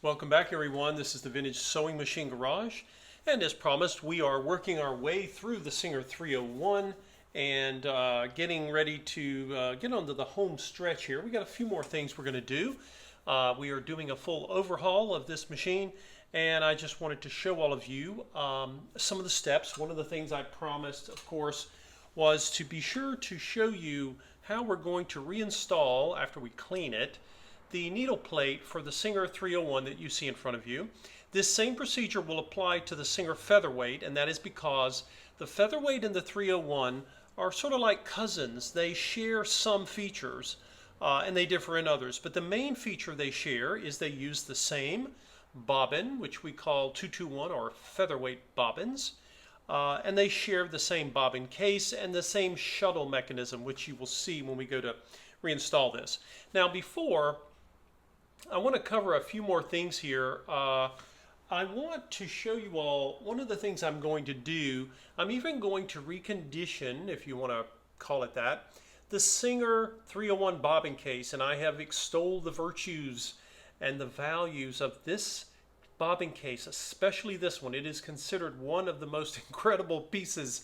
Welcome back, everyone. This is the Vintage Sewing Machine Garage, and as promised, we are working our way through the Singer 301 and getting ready to get onto the home stretch here. We got a few more things we're going to do. We are doing a full overhaul of this machine, and I just wanted to show all of you some of the steps. One of the things I promised, of course, was to be sure to show you how we're going to reinstall, after we clean it, the needle plate for the Singer 301 that you see in front of you. This same procedure will apply to the Singer Featherweight, and that is because the Featherweight and the 301 are sort of like cousins. They share some features and they differ in others, but the main feature they share is they use the same bobbin, which we call 221 or featherweight bobbins, and they share the same bobbin case and the same shuttle mechanism, which you will see when we go to reinstall this. Now, before I want to cover a few more things here. I want to show you all one of the things I'm going to do. I'm even going to recondition, if you want to call it that, the Singer 301 bobbin case, and I have extolled the virtues and the values of this bobbin case, especially this one. It is considered one of the most incredible pieces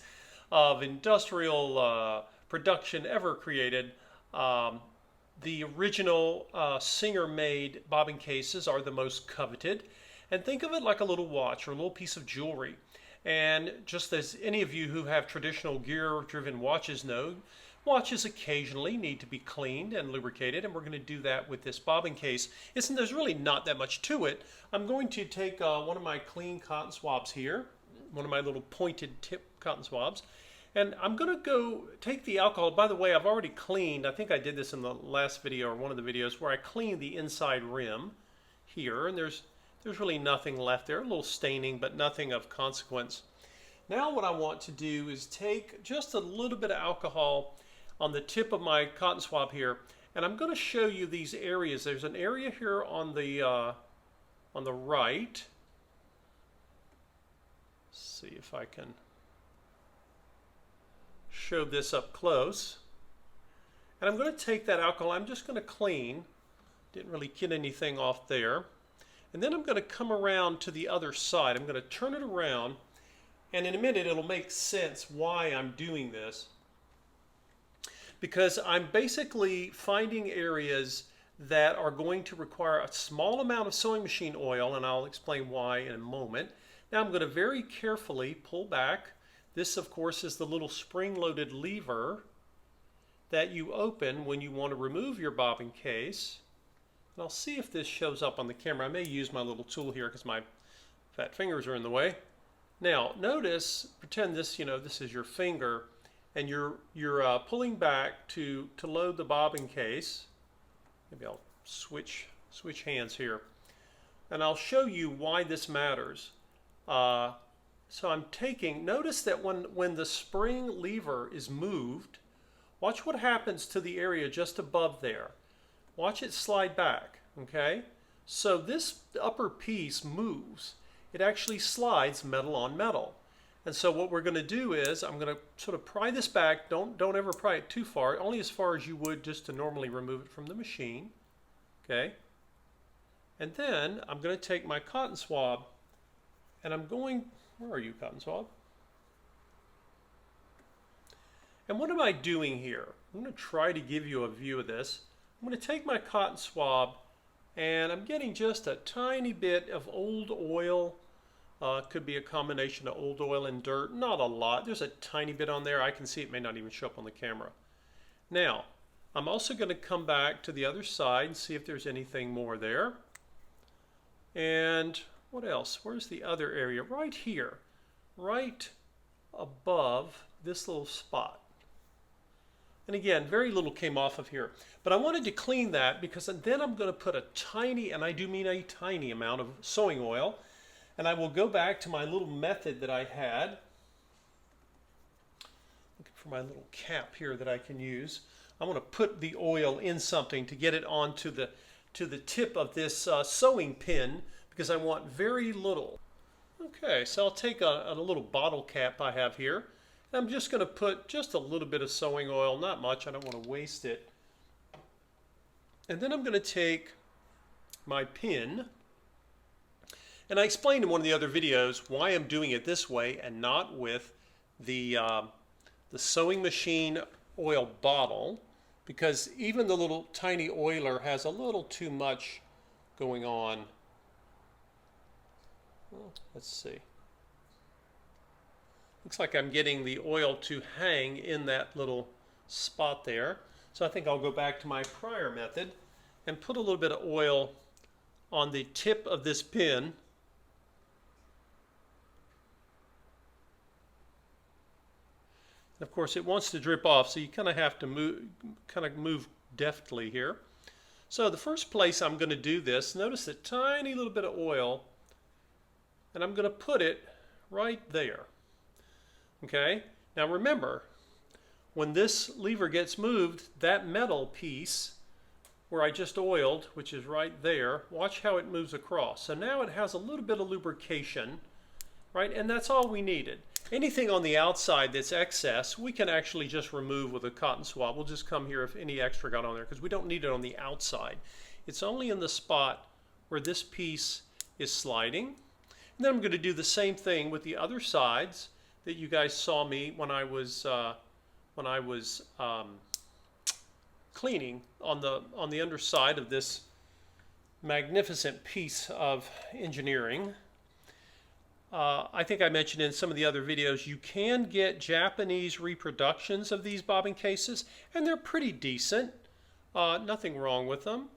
of industrial production ever created. The original Singer-made bobbin cases are the most coveted. And think of it like a little watch or a little piece of jewelry. And just as any of you who have traditional gear-driven watches know, watches occasionally need to be cleaned and lubricated, and we're going to do that with this bobbin case. There's really not that much to it. I'm going to take one of my clean cotton swabs here, one of my little pointed tip cotton swabs, and I'm going to go take the alcohol. By the way, I've already cleaned, I think I did this in the last video or one of the videos, where I cleaned the inside rim here, and there's really nothing left there, a little staining, but nothing of consequence. Now what I want to do is take just a little bit of alcohol on the tip of my cotton swab here, and I'm going to show you these areas. There's an area here on the right. Let's see if I can show this up close. And I'm going to take that alcohol, I'm just going to clean. Didn't really get anything off there. And then I'm going to come around to the other side. I'm going to turn it around, and in a minute it'll make sense why I'm doing this. Because I'm basically finding areas that are going to require a small amount of sewing machine oil, and I'll explain why in a moment. Now I'm going to very carefully pull back. This, of course, is the little spring-loaded lever that you open when you want to remove your bobbin case. And I'll see if this shows up on the camera. I may use my little tool here because my fat fingers are in the way. Now, notice, pretend this, this is your finger, and you're pulling back to load the bobbin case. Maybe I'll switch hands here, and I'll show you why this matters. So I'm taking, notice that when the spring lever is moved, watch what happens to the area just above there. Watch it slide back, okay? So this upper piece moves. It actually slides metal on metal. And so what we're going to do is I'm going to sort of pry this back. Don't ever pry it too far, only as far as you would just to normally remove it from the machine, okay? And then I'm going to take my cotton swab, and I'm going, where are you, cotton swab? And what am I doing here? I'm going to try to give you a view of this. I'm going to take my cotton swab, and I'm getting just a tiny bit of old oil. Could be a combination of old oil and dirt. Not a lot. There's a tiny bit on there. I can see it may not even show up on the camera. Now, I'm also going to come back to the other side and see if there's anything more there. And what else? Where's the other area? Right here, right above this little spot. And again, very little came off of here. But I wanted to clean that because then I'm going to put a tiny, and I do mean a tiny amount of sewing oil. And I will go back to my little method that I had. Looking for my little cap here that I can use. I want to put the oil in something to get it onto the tip of this sewing pin, because I want very little. Okay, so I'll take a little bottle cap I have here. I'm just going to put just a little bit of sewing oil, not much, I don't want to waste it. And then I'm going to take my pin, And I explained in one of the other videos why I'm doing it this way and not with the sewing machine oil bottle, because even the little tiny oiler has a little too much going on. Well, let's see. Looks like I'm getting the oil to hang in that little spot there. So I think I'll go back to my prior method and put a little bit of oil on the tip of this pin. Of course, it wants to drip off, so you kind of have to move deftly here. So the first place I'm going to do this, notice a tiny little bit of oil, and I'm going to put it right there. Okay, now remember, when this lever gets moved, that metal piece where I just oiled, which is right there, watch how it moves across. So now it has a little bit of lubrication, right? And that's all we needed. Anything on the outside that's excess, we can actually just remove with a cotton swab. We'll just come here if any extra got on there, because we don't need it on the outside. It's only in the spot where this piece is sliding. And then I'm going to do the same thing with the other sides that you guys saw me when I was cleaning on the underside of this magnificent piece of engineering. I think I mentioned in some of the other videos, you can get Japanese reproductions of these bobbin cases, and they're pretty decent. Nothing wrong with them.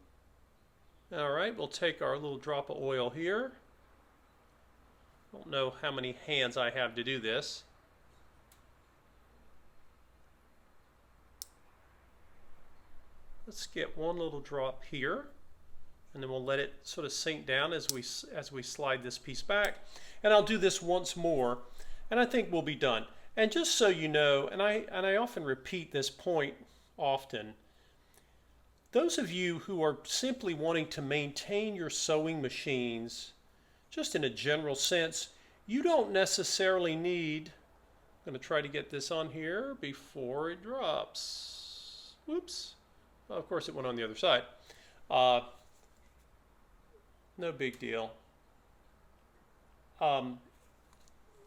All right, we'll take our little drop of oil here. Don't know how many hands I have to do this. Let's get one little drop here, and then we'll let it sort of sink down as we slide this piece back. And I'll do this once more, and I think we'll be done. And just so you know, and I often repeat this point often, those of you who are simply wanting to maintain your sewing machines, just in a general sense, you don't necessarily need, I'm going to try to get this on here before it drops. Whoops. Well, of course it went on the other side. No big deal.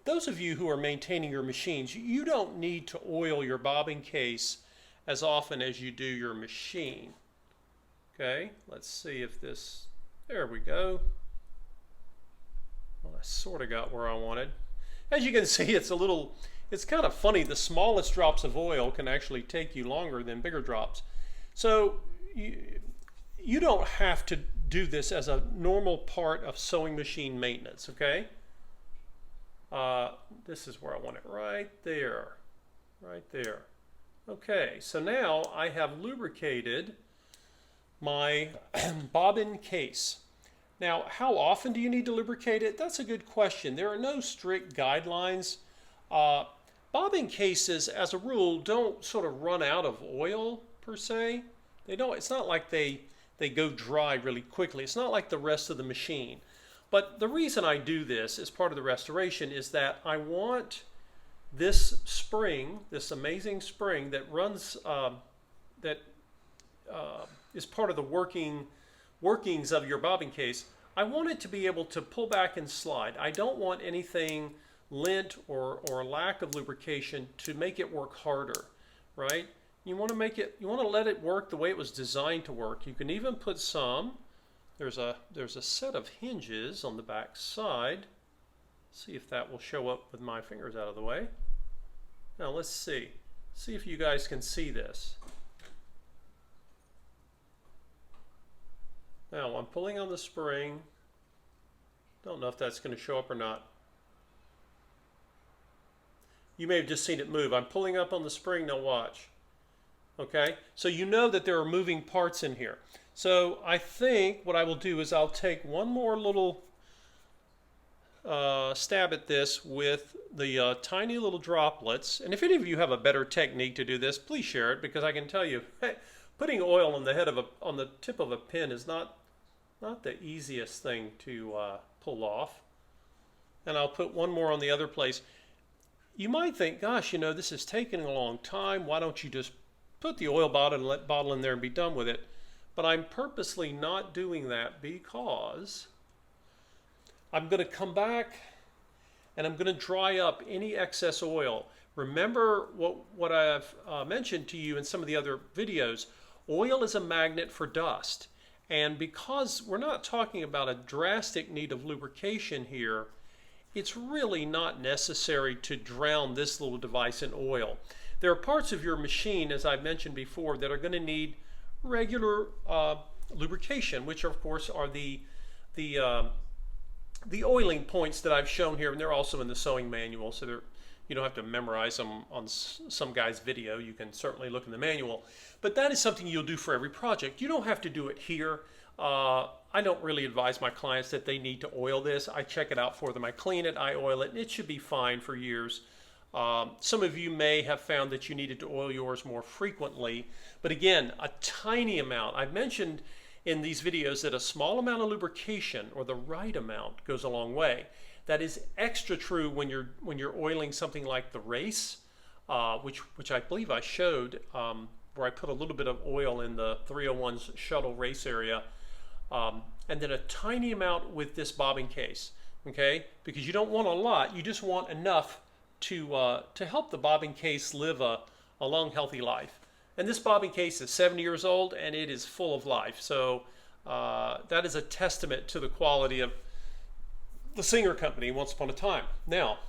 Those of you who are maintaining your machines, you don't need to oil your bobbin case as often as you do your machine. Okay, let's see if this, there we go. Well, I sort of got where I wanted. As you can see, it's kind of funny. The smallest drops of oil can actually take you longer than bigger drops. So you don't have to do this as a normal part of sewing machine maintenance, okay? This is where I want it, right there, right there. Okay, so now I have lubricated my bobbin case. Now, how often do you need to lubricate it? That's a good question. There are no strict guidelines. Bobbin cases, as a rule, don't sort of run out of oil per se. They don't. It's not like they go dry really quickly. It's not like the rest of the machine. But the reason I do this as part of the restoration is that I want this spring, this amazing spring that runs, is part of the workings of your bobbin case. I want it to be able to pull back and slide. I don't want anything lint or lack of lubrication to make it work harder, right? You want to let it work the way it was designed to work. You can even put some. There's a set of hinges on the back side. See if that will show up with my fingers out of the way. Now let's see. See if you guys can see this. Now I'm pulling on the spring. Don't know if that's going to show up or not. You may have just seen it move. I'm pulling up on the spring. Now watch. Okay, so you know that there are moving parts in here. So I think what I will do is I'll take one more little stab at this with the tiny little droplets. And if any of you have a better technique to do this, please share it, because I can tell you, putting oil on the head of on the tip of a pin is not the easiest thing to pull off. And I'll put one more on the other place. You might think, gosh, you know, this is taking a long time. Why don't you just put the oil bottle in there and be done with it? But I'm purposely not doing that because I'm going to come back and I'm going to dry up any excess oil. Remember what I've mentioned to you in some of the other videos. Oil is a magnet for dust. And because we're not talking about a drastic need of lubrication here, it's really not necessary to drown this little device in oil. There are parts of your machine, as I mentioned before, that are going to need regular lubrication, which of course are the oiling points that I've shown here, and they're also in the sewing manual, so you don't have to memorize them on some guy's video. You can certainly look in the manual. But that is something you'll do for every project. You don't have to do it here. I don't really advise my clients that they need to oil this. I check it out for them. I clean it, I oil it, and it should be fine for years. Some of you may have found that you needed to oil yours more frequently. But again, a tiny amount. I've mentioned in these videos that a small amount of lubrication, or the right amount, goes a long way. That is extra true when you're oiling something like the race, which I believe I showed, where I put a little bit of oil in the 301's shuttle race area, and then a tiny amount with this bobbin case, okay? Because you don't want a lot, you just want enough to help the bobbin case live a long, healthy life. And this bobbin case is 70 years old, and it is full of life. So that is a testament to the quality of the Singer Company once upon a time. Now,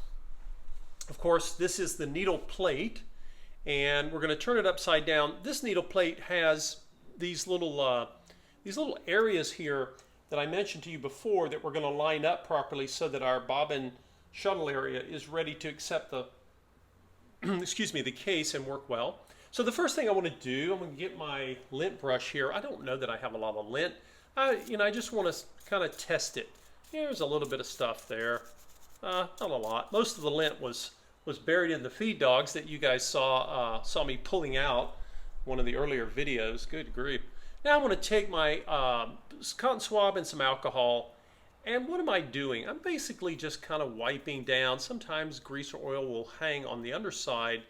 of course, this is the needle plate, and we're going to turn it upside down. This needle plate has these little areas here that I mentioned to you before that we're going to line up properly so that our bobbin shuttle area is ready to accept the excuse me, the case and work well. So the first thing I want to do, I'm going to get my lint brush here. I don't know that I have a lot of lint. I just want to kind of test it. There's a little bit of stuff there, not a lot. Most of the lint was buried in the feed dogs that you guys saw me pulling out one of the earlier videos. Good grief. Now I'm going to take my cotton swab and some alcohol, and what am I doing? I'm basically just kind of wiping down. Sometimes grease or oil will hang on the underside.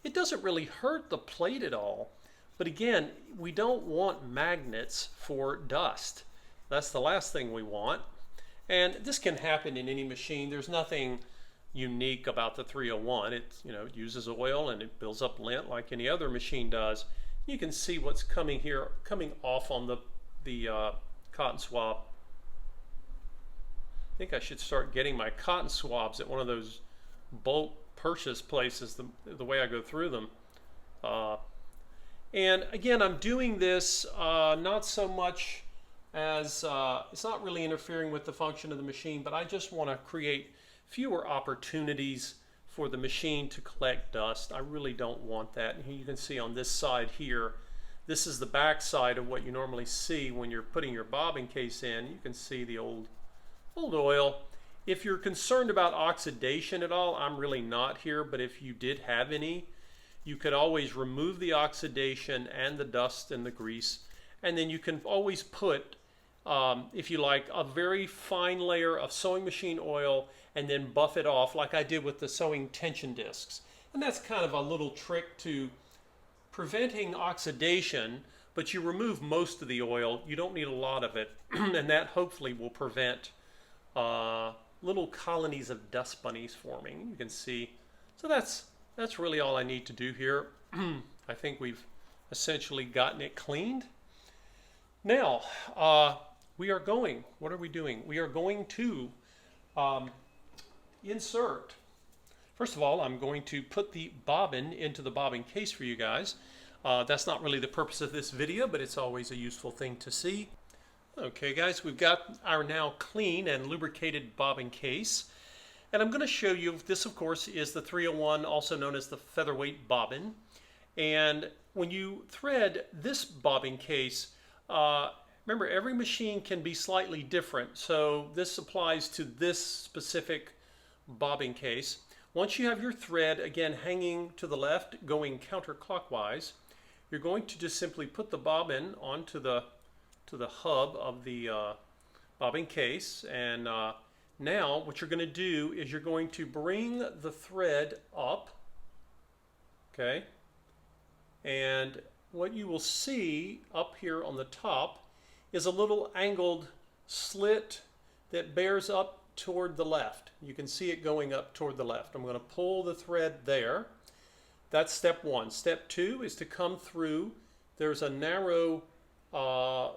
It doesn't really hurt the plate at all, but again, we don't want magnets for dust. That's the last thing we want. And this can happen in any machine. There's nothing unique about the 301. It uses oil and it builds up lint like any other machine does. You can see what's coming off on the cotton swab. I think I should start getting my cotton swabs at one of those bulk purchase places, the way I go through them. And again, I'm doing this not so much as it's not really interfering with the function of the machine, but I just want to create fewer opportunities for the machine to collect dust. I really don't want that. And you can see on this side here, this is the back side of what you normally see when you're putting your bobbin case in. You can see the old oil. If you're concerned about oxidation at all, I'm really not here, but if you did have any, you could always remove the oxidation and the dust and the grease, and then you can always put, if you like, a very fine layer of sewing machine oil and then buff it off like I did with the sewing tension discs. And that's kind of a little trick to preventing oxidation, but you remove most of the oil. You don't need a lot of it, and that hopefully will prevent little colonies of dust bunnies forming. You can see. So that's really all I need to do here. I think we've essentially gotten it cleaned. Now, we are going, what are we doing? We are going to insert. First of all, I'm going to put the bobbin into the bobbin case for you guys. That's not really the purpose of this video, but it's always a useful thing to see. Okay guys, we've got our now clean and lubricated bobbin case. And I'm going to show you, this of course is the 301, also known as the featherweight bobbin. And when you thread this bobbin case, remember every machine can be slightly different. So this applies to this specific bobbin case. Once you have your thread, again hanging to the left, going counterclockwise, you're going to just simply put the bobbin onto the hub of the bobbin case, and now what you're going to do is you're going to bring the thread up, okay, and what you will see up here on the top is a little angled slit that bears up toward the left. You can see it going up toward the left. I'm going to pull the thread there. That's step one. Step two is to come through. There's a narrow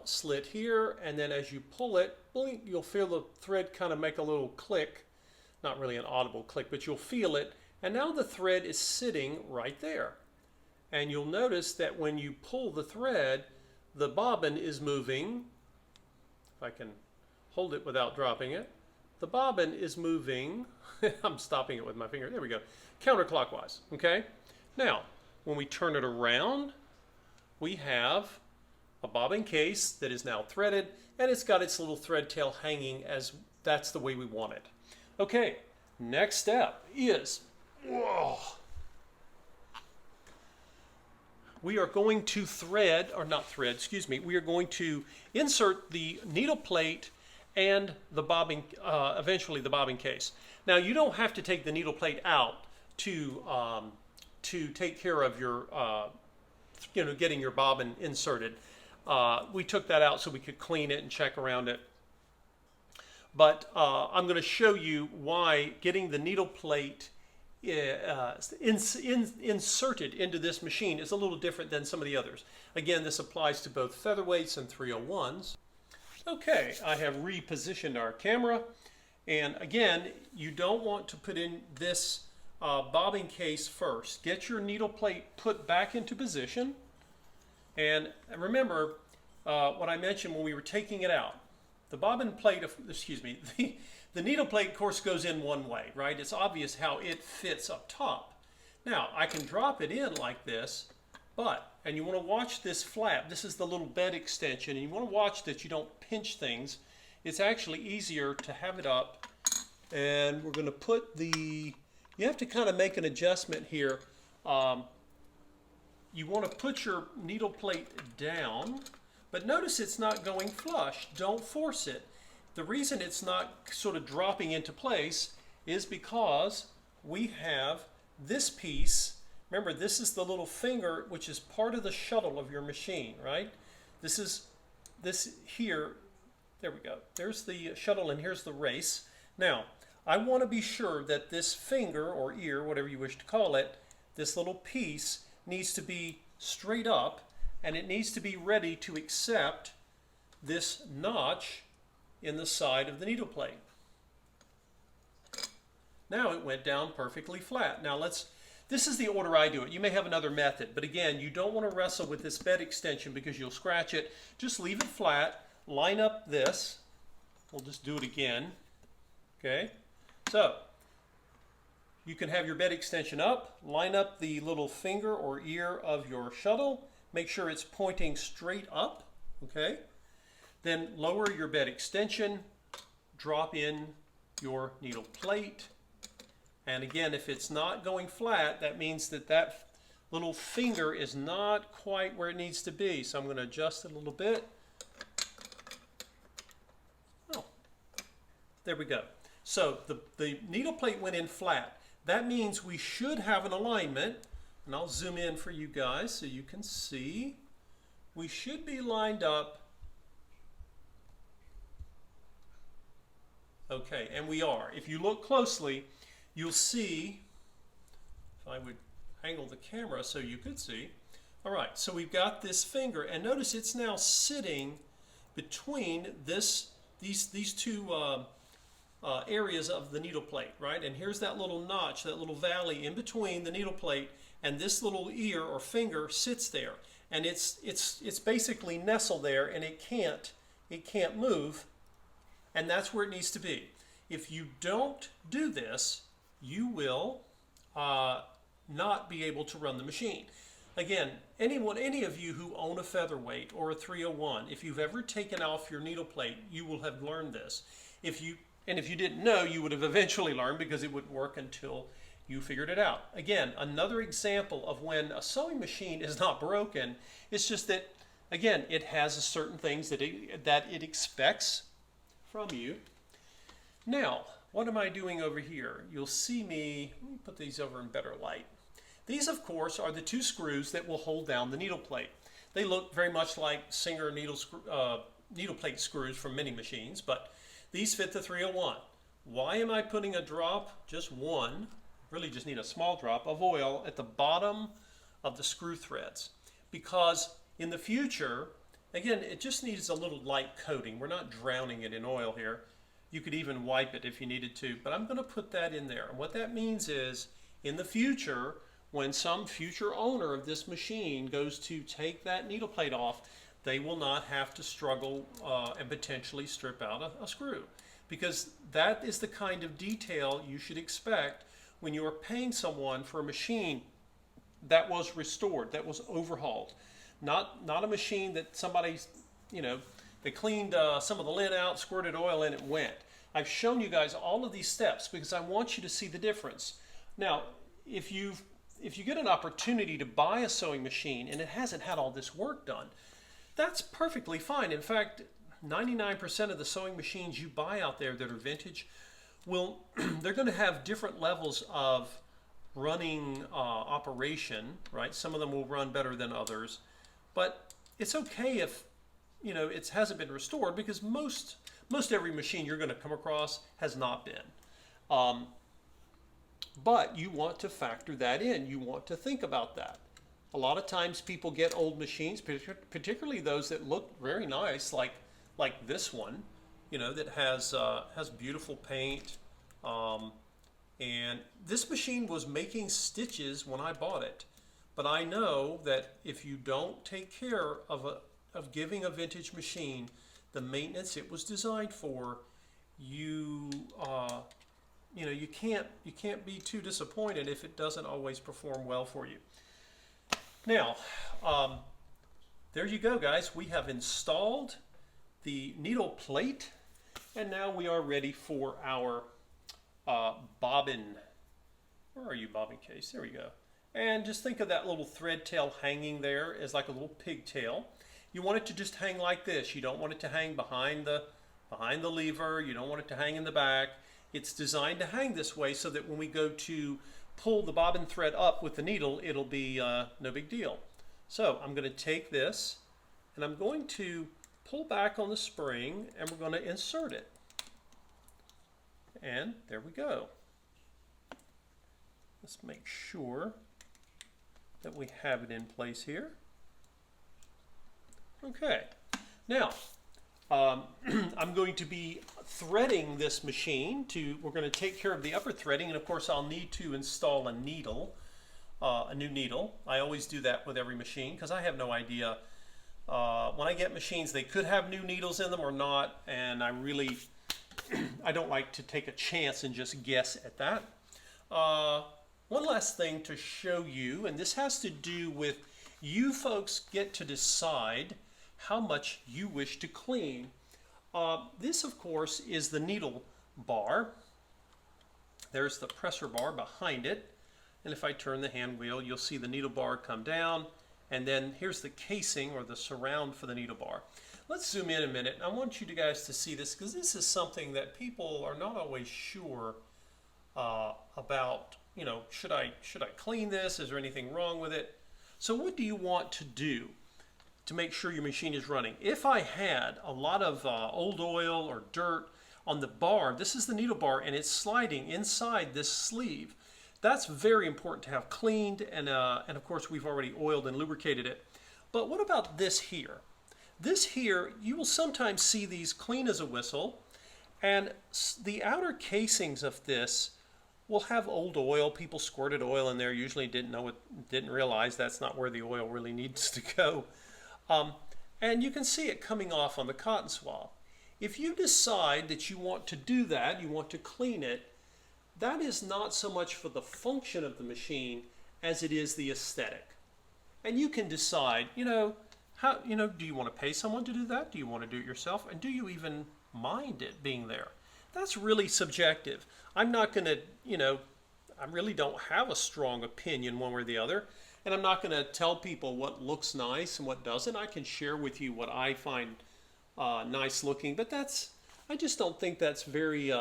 slit here, and then as you pull it, blink, you'll feel the thread kind of make a little click. Not really an audible click, but you'll feel it. And now the thread is sitting right there. And you'll notice that when you pull the thread, the bobbin is moving. If I can hold it without dropping it. The bobbin is moving. I'm stopping it with my finger. There we go. Counterclockwise. Okay? Now, when we turn it around, we have a bobbin case that is now threaded, and it's got its little thread tail hanging as that's the way we want it. Okay, next step is, we are going to we are going to insert the needle plate and the bobbin, eventually the bobbin case. Now, you don't have to take the needle plate out to take care of your, getting your bobbin inserted. We took that out so we could clean it and check around it. But I'm going to show you why getting the needle plate inserted into this machine is a little different than some of the others. Again, this applies to both featherweights and 301s. Okay, I have repositioned our camera. And again, you don't want to put in this bobbin case first. Get your needle plate put back into position. And remember what I mentioned when we were taking it out. The bobbin plate, the needle plate, of course, goes in one way, right? It's obvious how it fits up top. Now, I can drop it in like this, and you want to watch this flap. This is the little bed extension, and you want to watch that you don't pinch things. It's actually easier to have it up, and we're going to put you have to kind of make an adjustment here. You want to put your needle plate down, but notice it's not going flush. Don't force it. The reason it's not sort of dropping into place is because we have this piece. Remember, this is the little finger, which is part of the shuttle of your machine, right? This here. There we go. There's the shuttle, and here's the race. Now, I want to be sure that this finger or ear, whatever you wish to call it, this little piece needs to be straight up, and it needs to be ready to accept this notch in the side of the needle plate. Now it went down perfectly flat. Now this is the order I do it. You may have another method, but again, you don't want to wrestle with this bed extension because you'll scratch it. Just leave it flat, line up this. We'll just do it again. Okay, so you can have your bed extension up, line up the little finger or ear of your shuttle, make sure it's pointing straight up, okay? Then lower your bed extension, drop in your needle plate, and again, if it's not going flat, that means that little finger is not quite where it needs to be. So I'm going to adjust it a little bit. Oh, there we go. So the needle plate went in flat. That means we should have an alignment, and I'll zoom in for you guys so you can see. We should be lined up. Okay, and we are. If you look closely, you'll see, if I would angle the camera so you could see. All right, so we've got this finger, and notice it's now sitting between these two areas of the needle plate, right? And here's that little notch, that little valley in between the needle plate, and this little ear or finger sits there, and it's basically nestled there, and it can't move, and that's where it needs to be. If you don't do this, you will not be able to run the machine. Again, any of you who own a featherweight or a 301, if you've ever taken off your needle plate, you will have learned this. If you didn't know, you would have eventually learned because it wouldn't work until you figured it out. Again, another example of when a sewing machine is not broken. It's just that, again, it has certain things that it expects from you. Now, what am I doing over here? You'll see me, let me put these over in better light. These, of course, are the two screws that will hold down the needle plate. They look very much like Singer needle plate screws from many machines, but these fit the 301. Why am I putting a drop, just one, really just need a small drop of oil at the bottom of the screw threads? Because in the future, again, it just needs a little light coating. We're not drowning it in oil here. You could even wipe it if you needed to, but I'm going to put that in there. And what that means is, in the future, when some future owner of this machine goes to take that needle plate off, they will not have to struggle and potentially strip out a screw. Because that is the kind of detail you should expect when you are paying someone for a machine that was restored, that was overhauled. Not a machine that somebody, they cleaned some of the lint out, squirted oil in, it went. I've shown you guys all of these steps because I want you to see the difference. Now, if you get an opportunity to buy a sewing machine and it hasn't had all this work done, that's perfectly fine. In fact, 99% of the sewing machines you buy out there that are vintage they're going to have different levels of running operation, right? Some of them will run better than others, but it's okay if it hasn't been restored, because most every machine you're going to come across has not been. But you want to factor that in. You want to think about that. A lot of times people get old machines, particularly those that look very nice, like this one, that has beautiful paint. And this machine was making stitches when I bought it. But I know that if you don't take care of giving a vintage machine the maintenance it was designed for, you can't be too disappointed if it doesn't always perform well for you. Now, there you go, guys. We have installed the needle plate, and now we are ready for our bobbin. Where are you, bobbin case? There we go. And just think of that little thread tail hanging there as like a little pigtail. You want it to just hang like this. You don't want it to hang behind the lever. You don't want it to hang in the back. It's designed to hang this way so that when we go to pull the bobbin thread up with the needle, it'll be no big deal. So I'm going to take this and I'm going to pull back on the spring and we're going to insert it. And there we go. Let's make sure that we have it in place here. Okay, now I'm going to be threading this machine. We're going to take care of the upper threading, and of course I'll need to install a needle, a new needle. I always do that with every machine because I have no idea. When I get machines, they could have new needles in them or not, and I don't like to take a chance and just guess at that. One last thing to show you, and this has to do with you folks get to decide how much you wish to clean. This, of course, is the needle bar. There's the pressure bar behind it. And if I turn the hand wheel, you'll see the needle bar come down. And then here's the casing or the surround for the needle bar. Let's zoom in a minute. I want you guys to see this because this is something that people are not always sure about. Should I clean this? Is there anything wrong with it? So what do you want to do to make sure your machine is running? If I had a lot of old oil or dirt on the bar, this is the needle bar and it's sliding inside this sleeve. That's very important to have cleaned, and of course we've already oiled and lubricated it. But what about this here? This here, you will sometimes see these clean as a whistle, and the outer casings of this will have old oil. People squirted oil in there, usually didn't realize that's not where the oil really needs to go. And you can see it coming off on the cotton swab. If you decide that you want to do that, you want to clean it, that is not so much for the function of the machine as it is the aesthetic. And you can decide, do you want to pay someone to do that? Do you want to do it yourself? And do you even mind it being there? That's really subjective. I'm not going to, I really don't have a strong opinion one way or the other. And I'm not going to tell people what looks nice and what doesn't. I can share with you what I find nice looking, but I just don't think that's very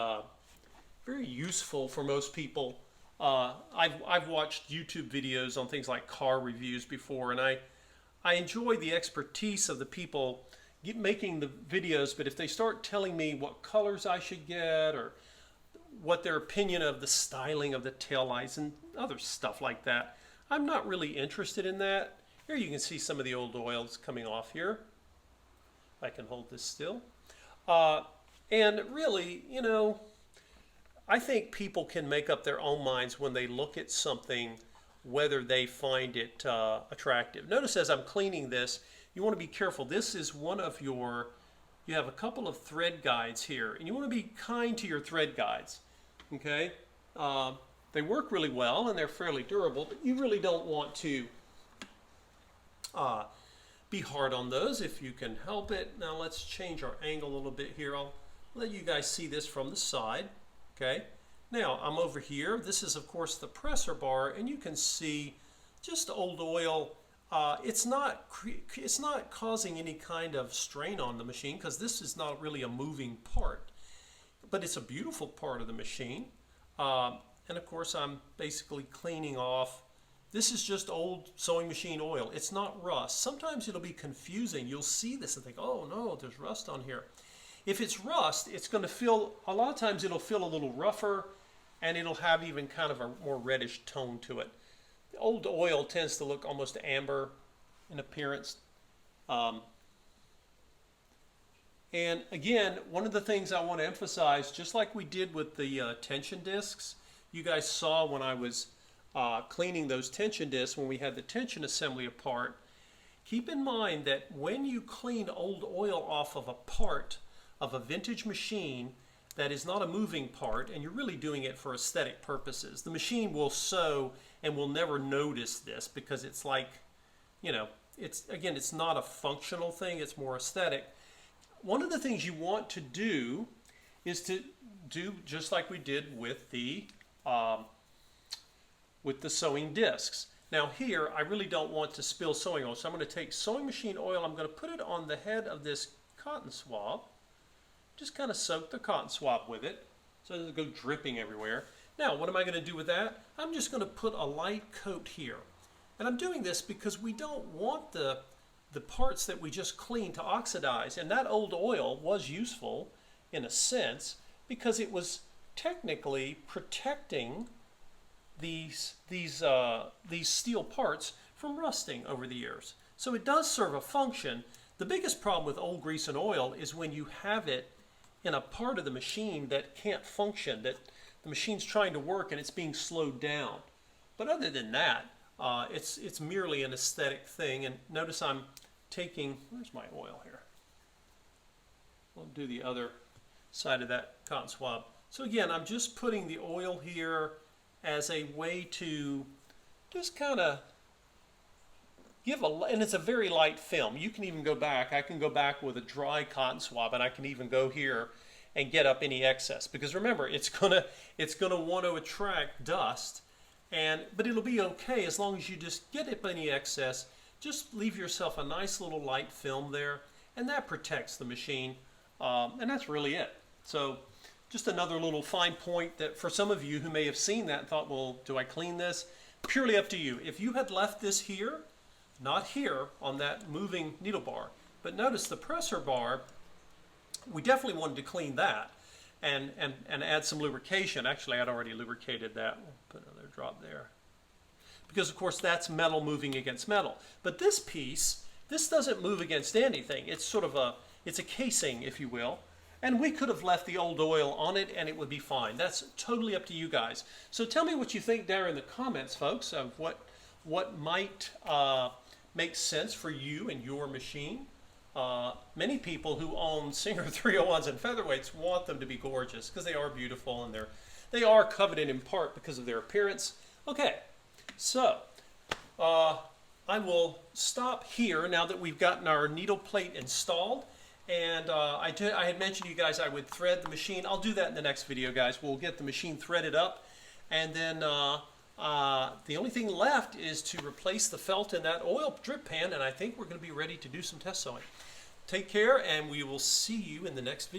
useful for most people. I've watched YouTube videos on things like car reviews before, and I enjoy the expertise of the people making the videos, but if they start telling me what colors I should get or what their opinion of the styling of the taillights and other stuff like that. I'm not really interested in that. Here you can see some of the old oils coming off here. I can hold this still. And really, you know, I think people can make up their own minds when they look at something, whether they find it attractive. Notice as I'm cleaning this, you want to be careful. This is one of your, you have a couple of thread guides here, and you want to be kind to your thread guides, okay? They work really well and they're fairly durable, but you really don't want to be hard on those if you can help it. Now let's change our angle a little bit here. I'll let you guys see this from the side, okay? Now I'm over here. This is of course the presser bar, and you can see just old oil. It's not causing any kind of strain on the machine because this is not really a moving part, but it's a beautiful part of the machine. And of course I'm basically cleaning off. This is just old sewing machine oil. It's not rust. Sometimes it'll be confusing. You'll see this and think, oh no, there's rust on here. If it's rust, it's going to feel, a lot of times it'll feel a little rougher, and it'll have even kind of a more reddish tone to it. The old oil tends to look almost amber in appearance. And again, one of the things I want to emphasize, just like we did with the tension discs, you guys saw when I was cleaning those tension discs, when we had the tension assembly apart, keep in mind that when you clean old oil off of a part of a vintage machine that is not a moving part, and you're really doing it for aesthetic purposes, the machine will sew and will never notice this because it's like, you know, it's not a functional thing, it's more aesthetic. One of the things you want to do is to do just like we did with the sewing discs. Now here, I really don't want to spill sewing oil, so I'm going to take sewing machine oil, I'm going to put it on the head of this cotton swab. Just kind of soak the cotton swab with it so it doesn't go dripping everywhere. Now, what am I going to do with that? I'm just going to put a light coat here. And I'm doing this because we don't want the parts that we just cleaned to oxidize. And that old oil was useful in a sense because it was technically protecting these steel parts from rusting over the years. So it does serve a function. The biggest problem with old grease and oil is when you have it in a part of the machine that can't function, that the machine's trying to work and it's being slowed down. But other than that, it's merely an aesthetic thing. And notice I'm taking, where's my oil here? We'll do the other side of that cotton swab. So again, I'm just putting the oil here as a way to just kind of give and it's a very light film. You can even go back. I can go back with a dry cotton swab, and I can even go here and get up any excess. Because remember, it's gonna want to attract dust, but it'll be okay as long as you just get up any excess. Just leave yourself a nice little light film there, and that protects the machine. And that's really it. So just another little fine point that for some of you who may have seen that and thought, well, do I clean this? Purely up to you. If you had left this here, not here on that moving needle bar, but notice the presser bar, we definitely wanted to clean that and add some lubrication. Actually, I'd already lubricated that. We'll put another drop there. Because of course that's metal moving against metal. But this piece, this doesn't move against anything. It's sort of it's a casing, if you will. And we could have left the old oil on it and it would be fine. That's totally up to you guys. So tell me what you think down in the comments, folks, of what might make sense for you and your machine. Many people who own Singer 301s and featherweights want them to be gorgeous because they are beautiful and they are coveted in part because of their appearance. Okay, so I will stop here now that we've gotten our needle plate installed. And I had mentioned to you guys I would thread the machine. I'll do that in the next video, guys. We'll get the machine threaded up, and then the only thing left is to replace the felt in that oil drip pan, and I think we're going to be ready to do some test sewing. Take care, and we will see you in the next video.